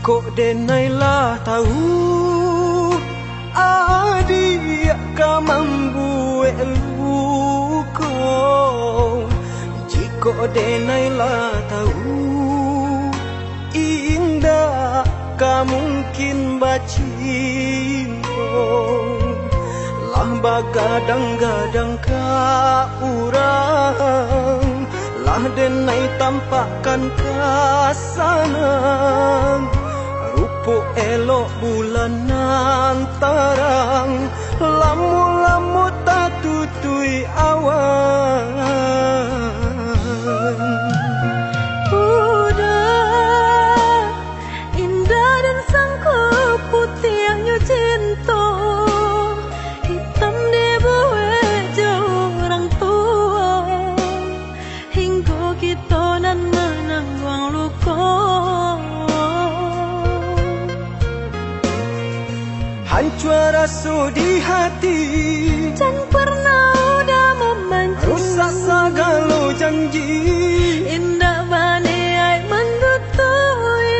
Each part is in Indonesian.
Kok denailah tahu adik ka membuat luka. Jika denailah tahu indah ka mungkin bacinta. Lah bagadang-gadang ka urang, lah denai tampakkan kasanang. Rupo elok bulanan tarang, lamu-lamu tak tutui awan. Udah indah dan sanggup putih yang cinta, hitam di buah jauh orang tua, hingga kita nan menanggung luka. Hancur rasa di hati, Jangan pernah udah memancing, rusak segala janji. indah baniai mendutui,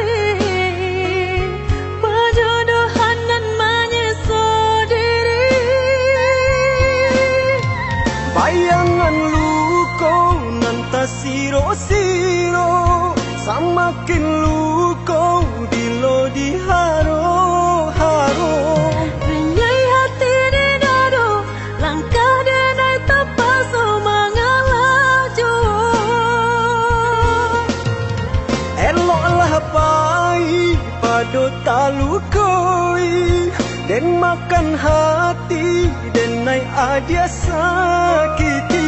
perjodohan dan menyesal diri. Bayangan luka nanta siro-siro, samakin luka bilo di haro-haro. Renyai hati di dado, langkah denai terpaksa mengalaju. Eloklah pai pada talukoi, dan makan hati denai adia sakiti.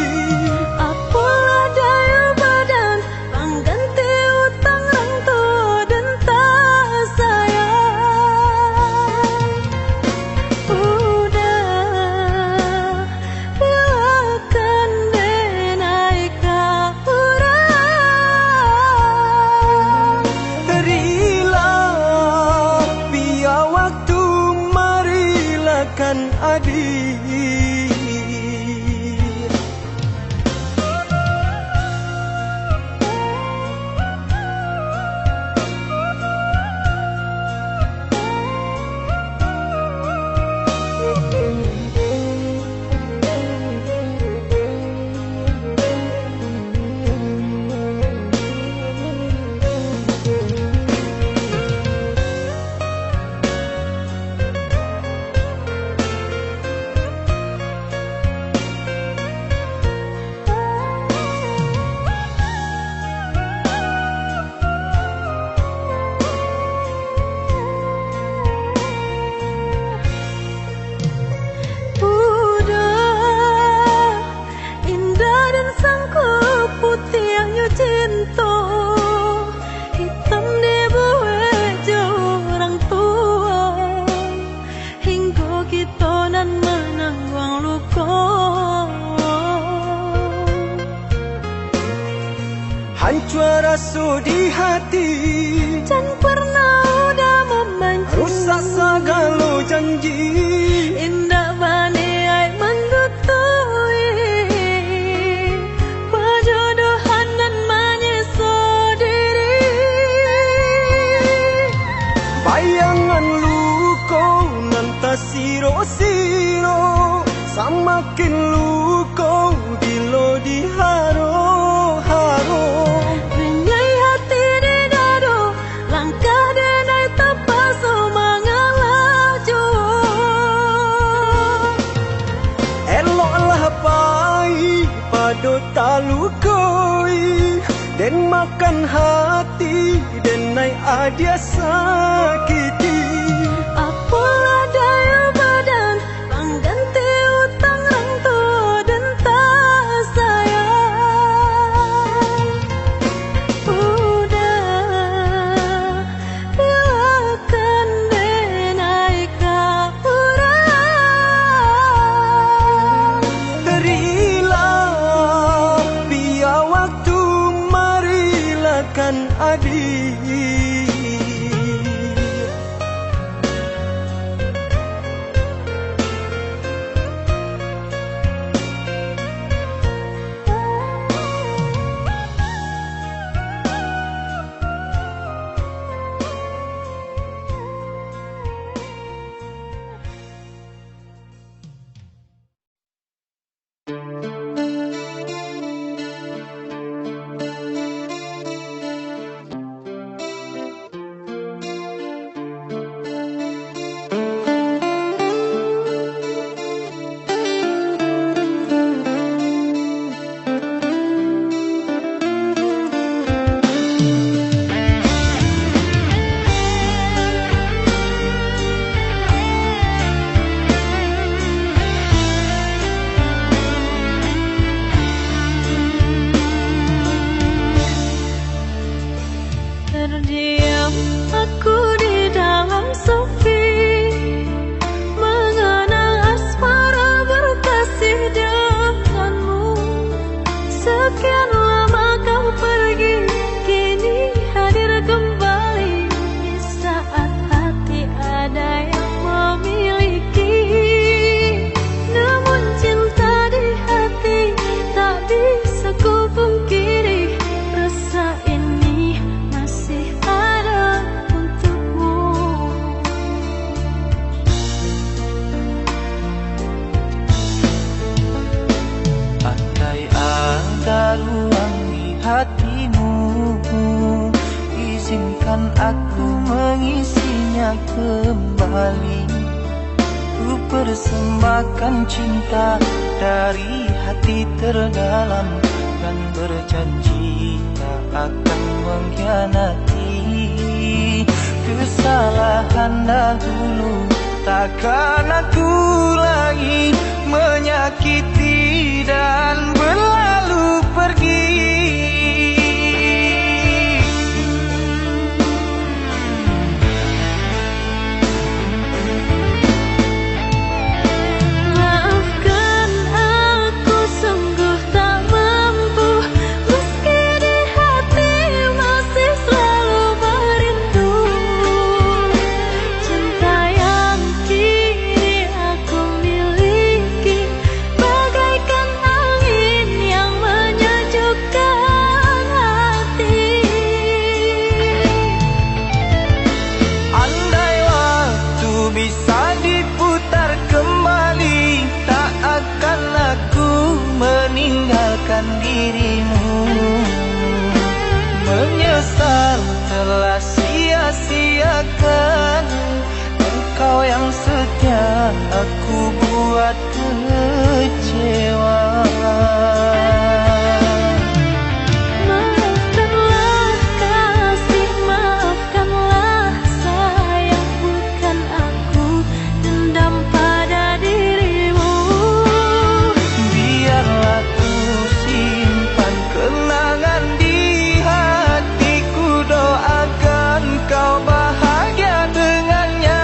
Apalah daya badan, pengganti utang rantau dan tak sayang. Udah biarkan denai kaurang. Terilah biar waktu marilakan adik. Udah indah dan sanggup putih yang cinta, hitam di buah jauh orang tua, hingga kita nan menanggung luka. Hancur rasa di hati, Jangan pernah udah memancing, rusak segala janji. indah baniai mendutui, perjodohan dan menyesal diri. Bayangan luka nanta siro-siro, samakin luka bilo di haro-haro. Renyai hati di dado, langkah denai terpaksa mengalaju. Eloklah pai pada talukoi, dan makan hati denai adia sakiti. Apalah daya badan, pengganti utang rantau dan tak sayang. Udah biarkan denai kaurang. Terilah biar waktu marilakan adik. aku mengisinya kembali. Ku persembahkan cinta dari hati terdalam, dan berjanji tak akan mengkhianati. Kesalahan dahulu takkan aku lagi menyakiti dan berlalu pergi. Maafkan aku sungguh tak mampu, meski di hati masih selalu merindu. Cinta yang kini aku miliki bagaikan angin yang menyejukkan hati. Andai waktu bisa diputar kembali, tak akan aku meninggalkan dirimu. Menyesal telah sia-siakan engkau yang setia, aku buat kecewa. Maafkanlah kasih, maafkanlah sayang, bukan aku dendam pada dirimu. Biarlah ku simpan kenangan di hatiku, doakan kau bahagia dengannya.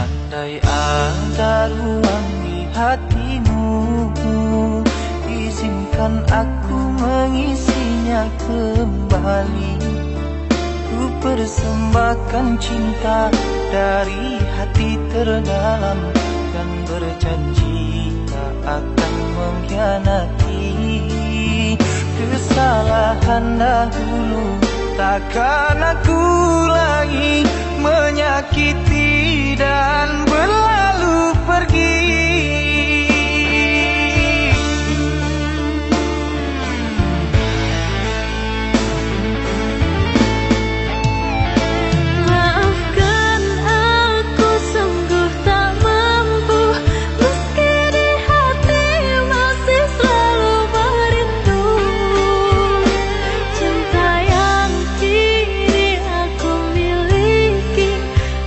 Andai ada ruang di hatimu, izinkan aku mengisinya kembali. Ku persembahkan cinta dari hati terdalam, dan berjanji tak akan mengkhianati. Kesalahan dahulu takkan aku lagi menyakiti dan berlalu pergi. Maafkan aku sungguh tak mampu, meski di hati masih selalu merindu. Cinta yang kini aku miliki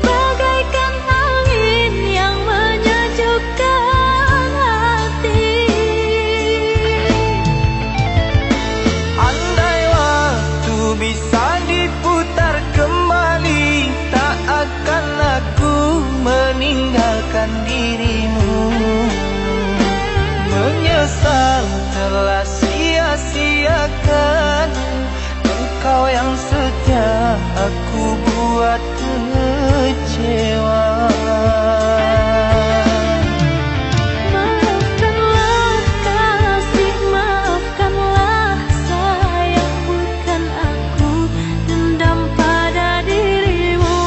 bagaikan angin yang menyejukkan hati. Andai waktu bisa diputar kembali, tak akan aku meninggalkan dirimu. Menyesal telah sia-siakan engkau yang setia, aku buat kecewa. Maafkanlah kasih, maafkanlah sayang, bukan aku dendam pada dirimu.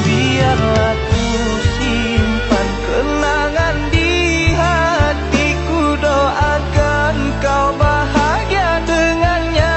Biarlah ku simpan kenangan di hatiku, doakan kau bahagia dengannya.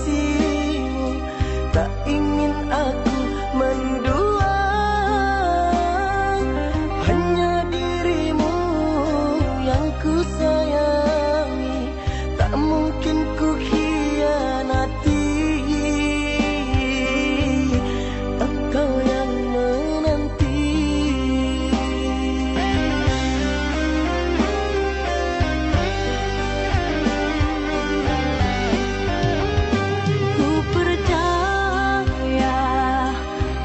kekasihmu. Tak ingin aku mendua, hanya dirimu yang ku sayangi. Tak mungkin ku khianati engkau yang menanti. Ku percaya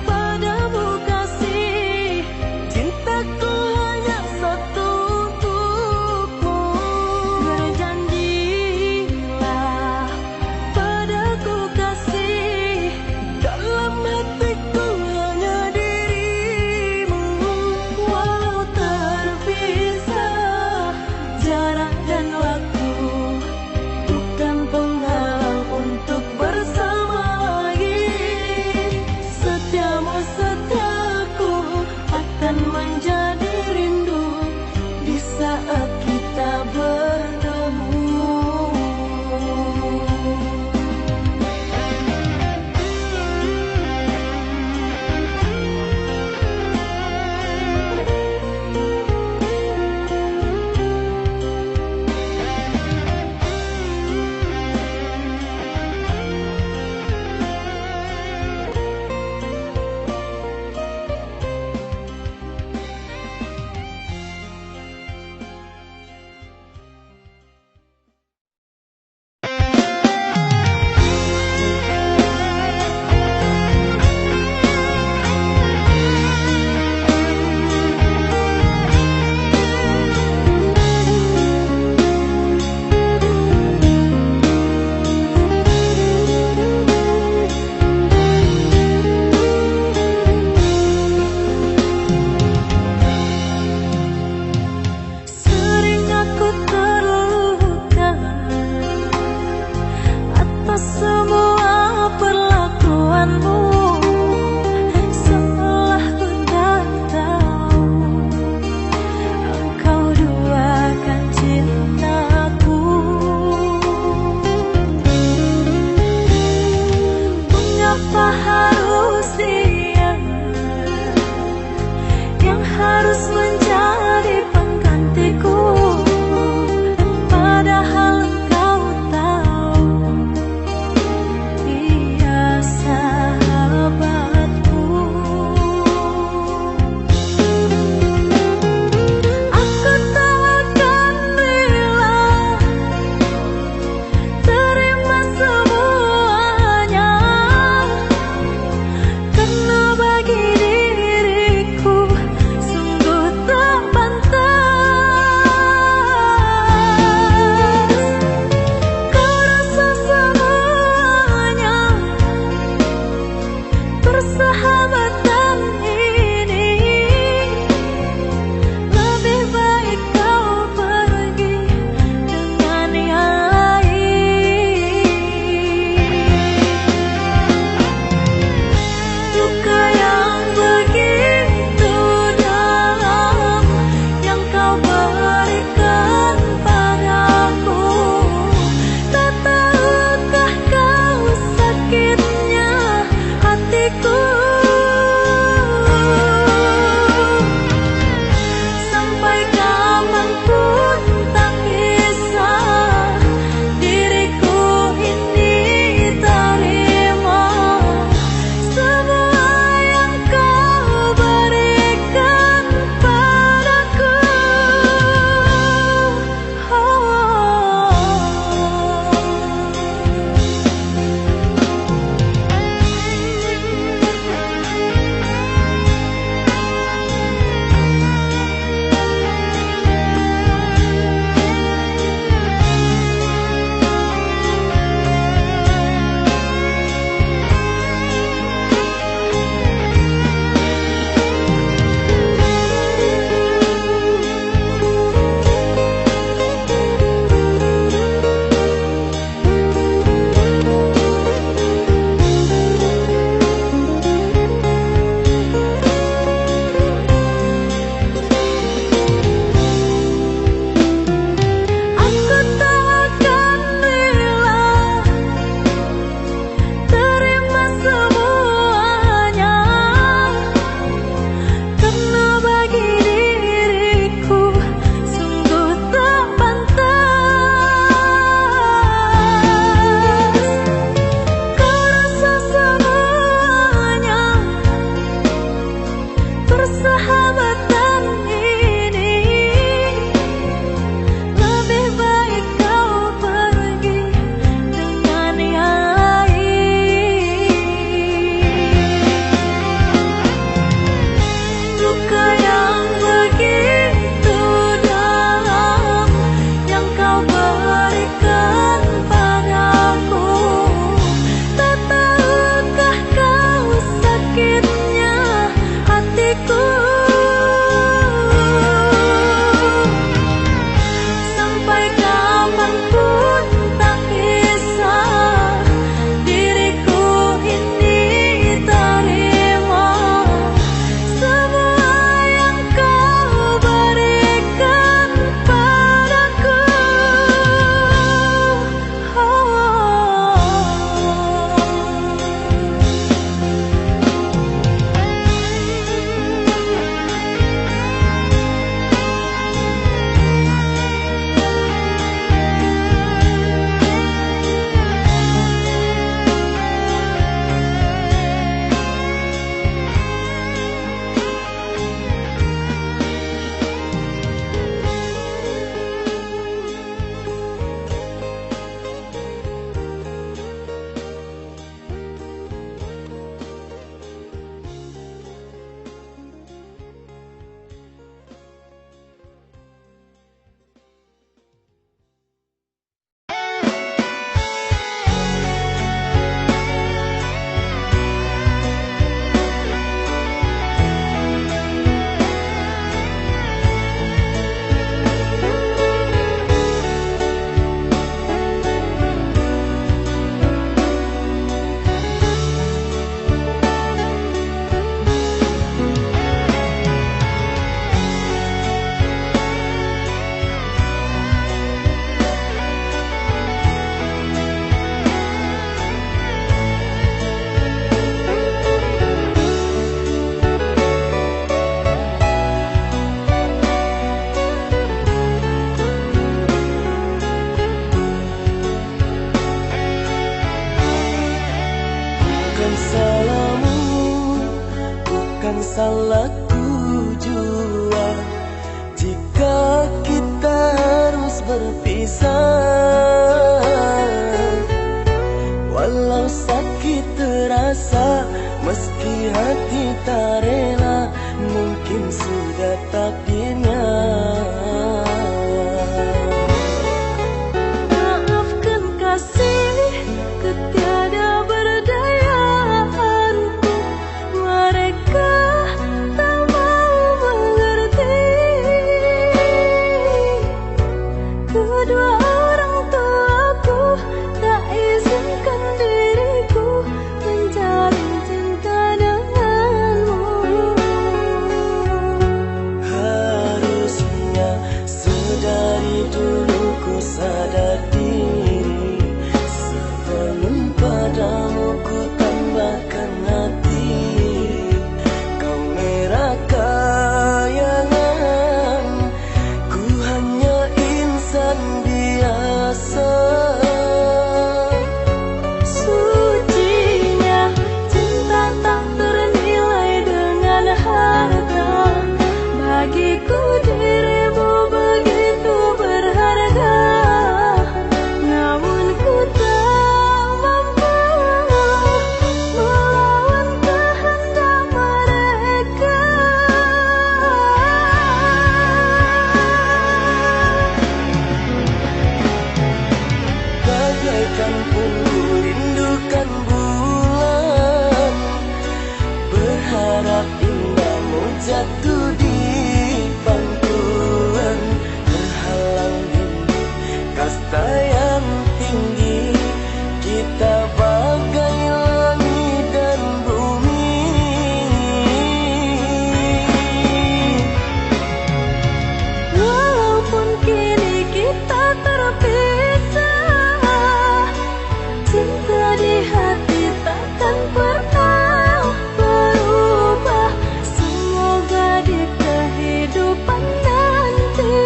padamu kasih, Cintaku hanya satu untukmu. berjanjilah padaku kasih, Dalam hatiku hanya dirimu. walau terpisah jarak dan waktu Bukan penghalang untuk bersama lagi. setiamu setiaku Akan menjadi rindu di saat kita bertemu. sering aku terluka atas semua perlakuanmu, seolah ku tak tahu engkau duakan cintaku. Mengapa harus dia yang harus menjadi penggantiku, padahal engkau tahu dia sahabatku. salah tujuan jika kita harus berpisah. Walau sakit terasa, meski hati tak rela, mungkin sudah takdirnya. Maafkan kasih ketiada berdayaanku, mereka tak mau mengerti. Kedua orang tuaku tak izinkan diriku menjalin cinta denganmu. Harusnya sedari dulu ku sadar diri, sebelum padamu ku tambahkan hati. Kau merah kayangan, ku hanya insan biasa. Sucinya cinta tak ternilai dengan harta, bagiku dirimu begitu berharga. Namun ku tak mampu melawan kehendak mereka. Bagaikan ku rindukan bulan, berharap indahmu jatuh di pangkuan, terhalang dinding kasta yang tinggi. Kita bagai langit dan bumi. Walaupun kini kita terpisah, cinta di hati takkan pernah berubah. Semoga di kehidupan nanti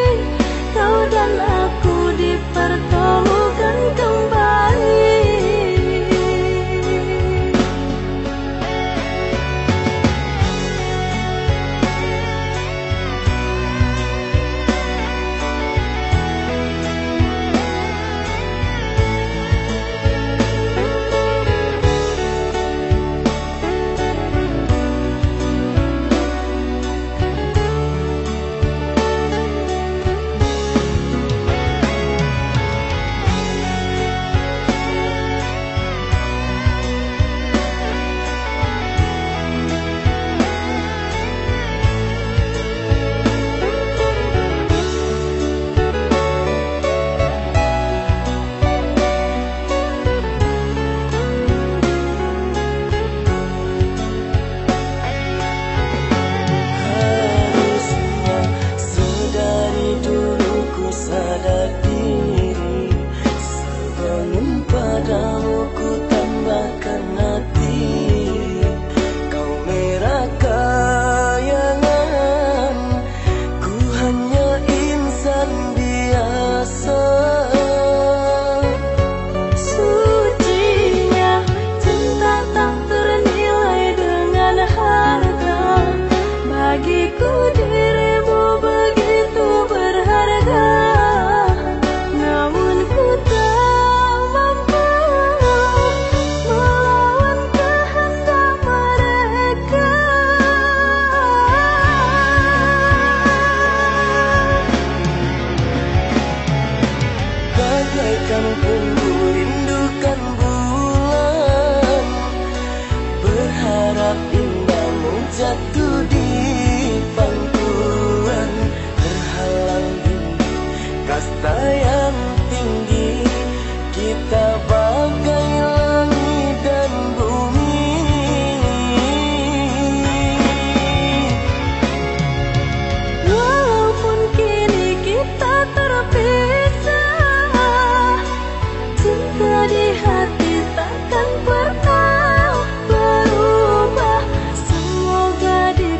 kau dan aku dipertemukan kembali. Harusnya sedari dulu ku sadar diri, sebelum padamu ku tambahkan hati. Kau merah kayangan, ku hanya insan biasa. Sucinya cinta tak ternilai dengan harta, bagiku dirimu begitu berharga. Namun ku tak mampu melawan kehendak mereka. Bagaikan ku rindukan bulan, berharap indahmu jatuh di pangkuan, terhalang dinding kasta yang tinggi. Kita bagai langit dan bumi. Walaupun kini kita terpisah, cinta di hati takkan pernah berubah. Semoga di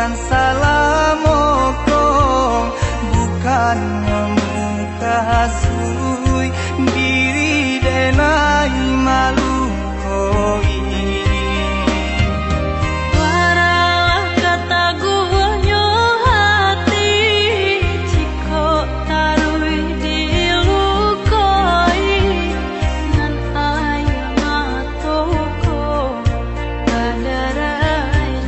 dan salamoko bukan muka hasui diri denai malu koi. Waralah kata guhnya hati jika tarui dilukoi nan ayam matoko badarai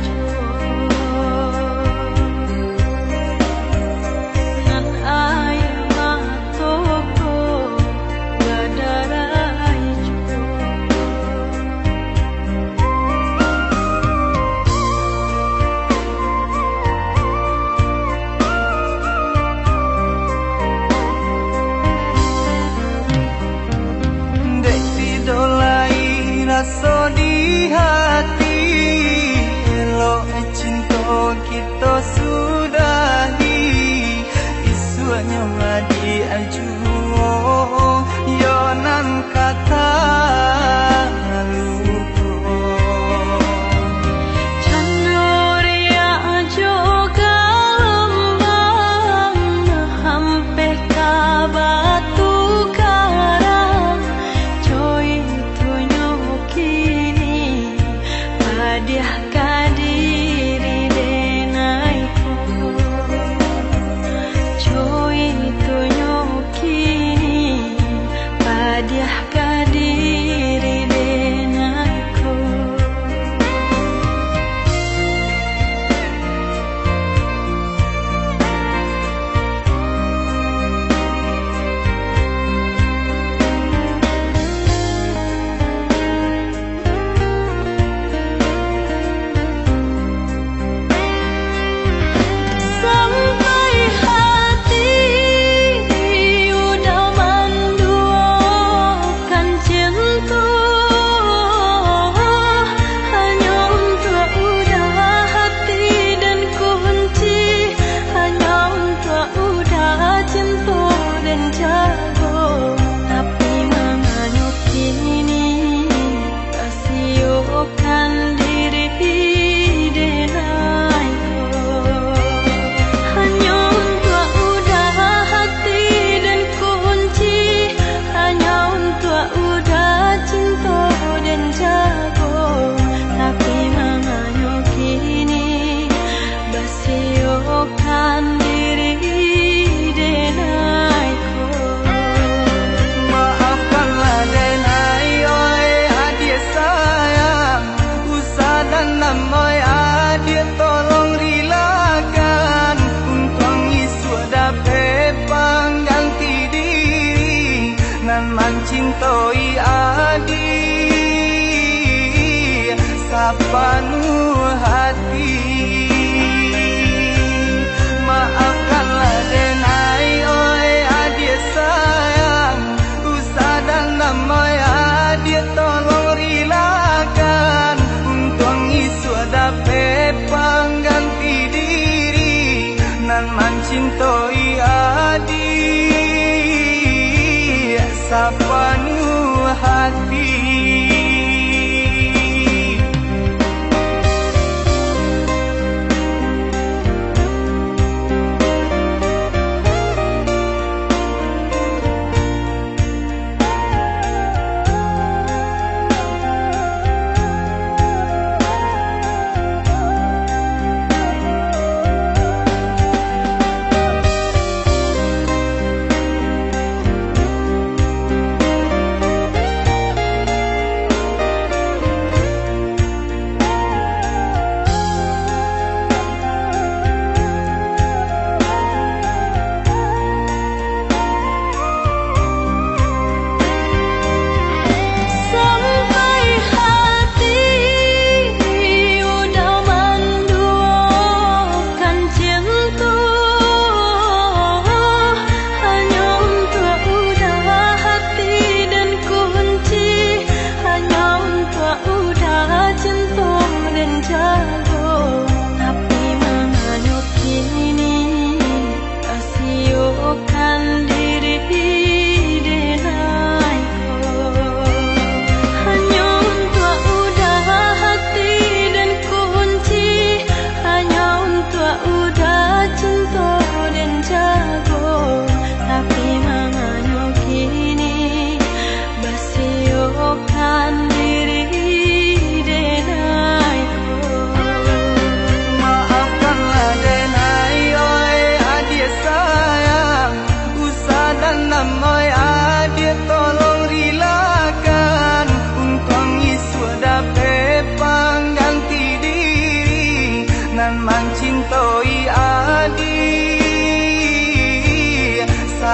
nan ayam matoko badarai Dek didolai rasa di hati elok cinta kita sudahi isuanya ngadi ajuo yonan kata luko. Chandoria juga lembang hampir ka batu karang coy tunyo kini padiah kadiri denaiku coy tunyo kini padiah kadiri denaiku. Sampai hati udah menduakan cinta hanya untuk udah hati dan kunci hanya untuk udah cinta dan jago tapi menganyuk kini kasiyokan diri denaiku hanya untuk udah hati dan kunci hanya untuk udah cinta dan jago tapi menganyuk kini basiokan diri denaiku. Maafkanlah denai oi adik sayang usah dan namoi adik tolong rilakan untuk isu dapat pengganti diri nan mencintoi adik sapanu hati. Maafkanlah denai oi adik sayang usah dan namoi adik tolong rilakan untuk isu dapat pengganti diri nan mencintoi adik sapanu hati.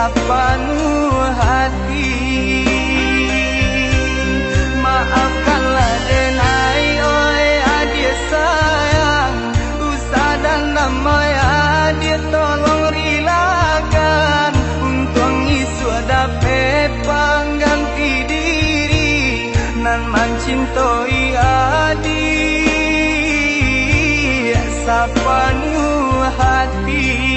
sepenuh hati. Maafkanlah denai oi adik sayang, usah dan namai adik tolong rilakan untuk isu dapat pengganti diri nan mencintoi adik sepenuh hati.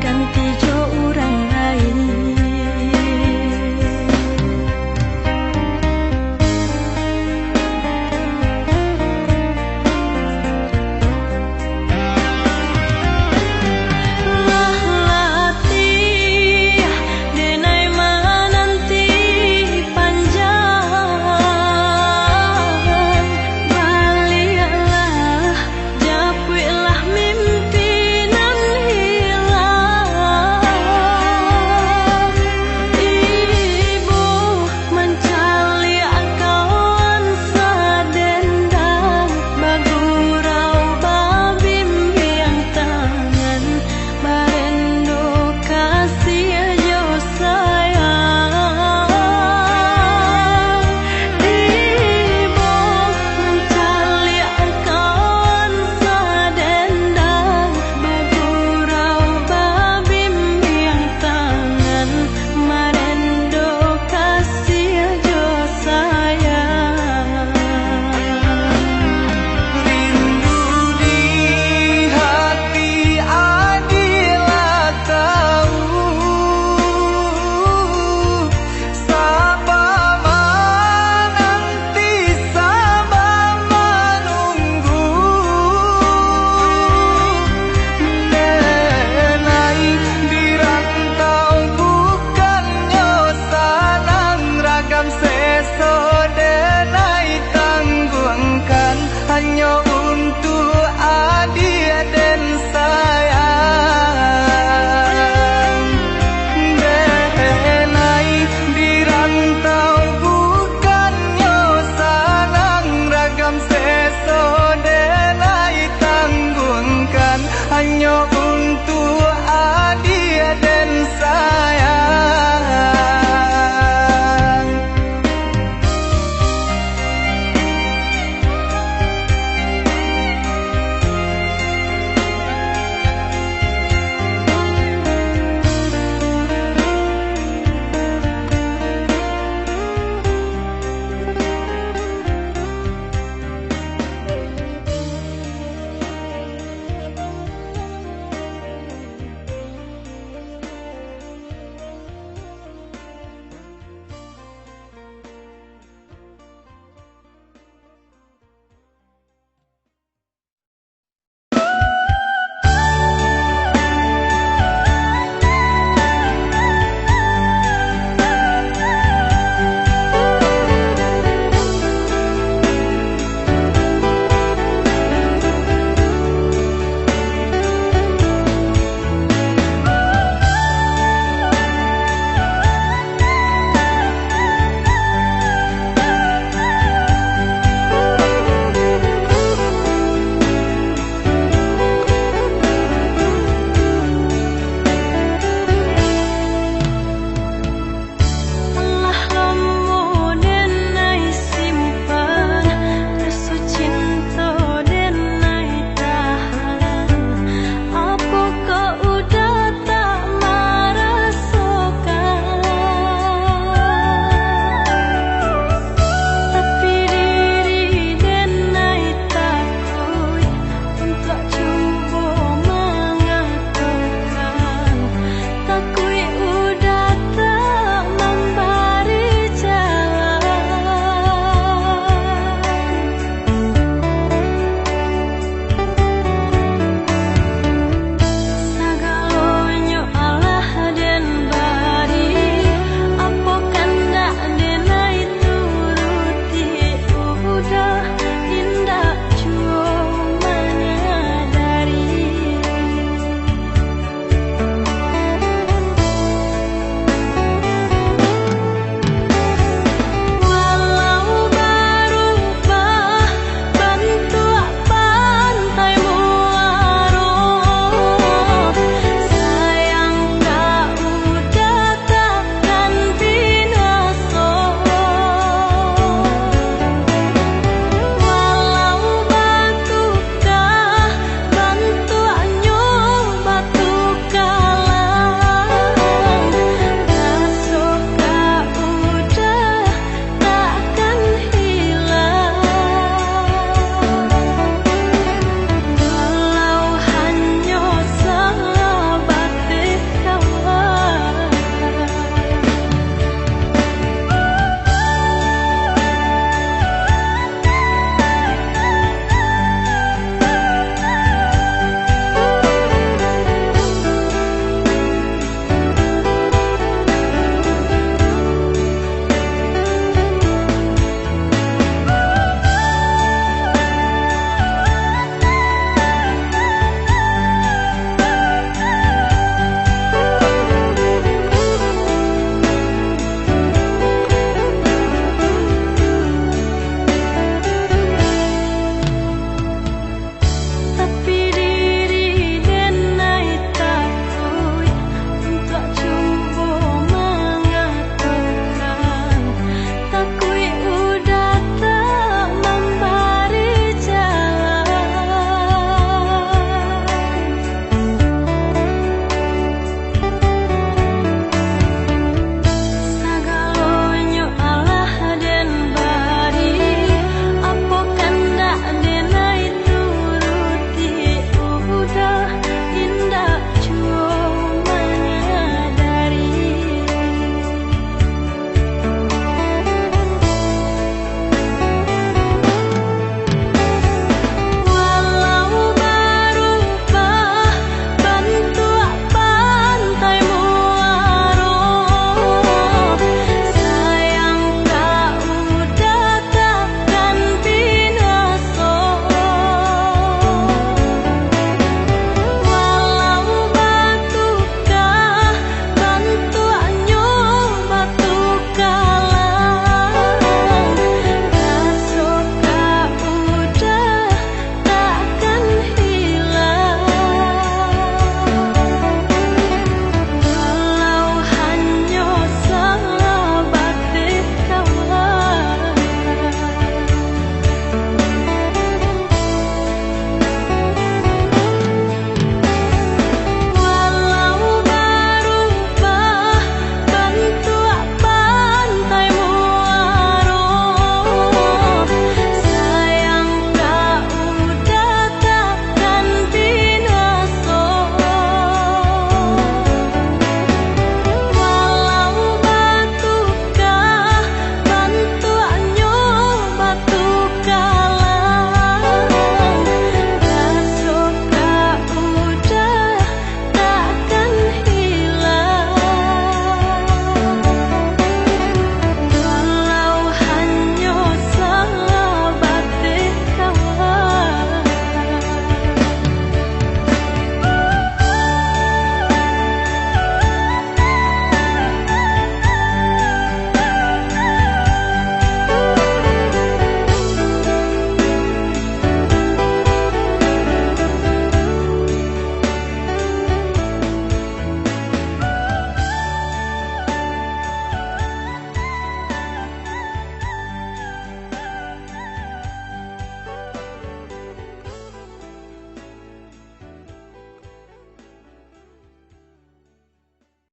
kan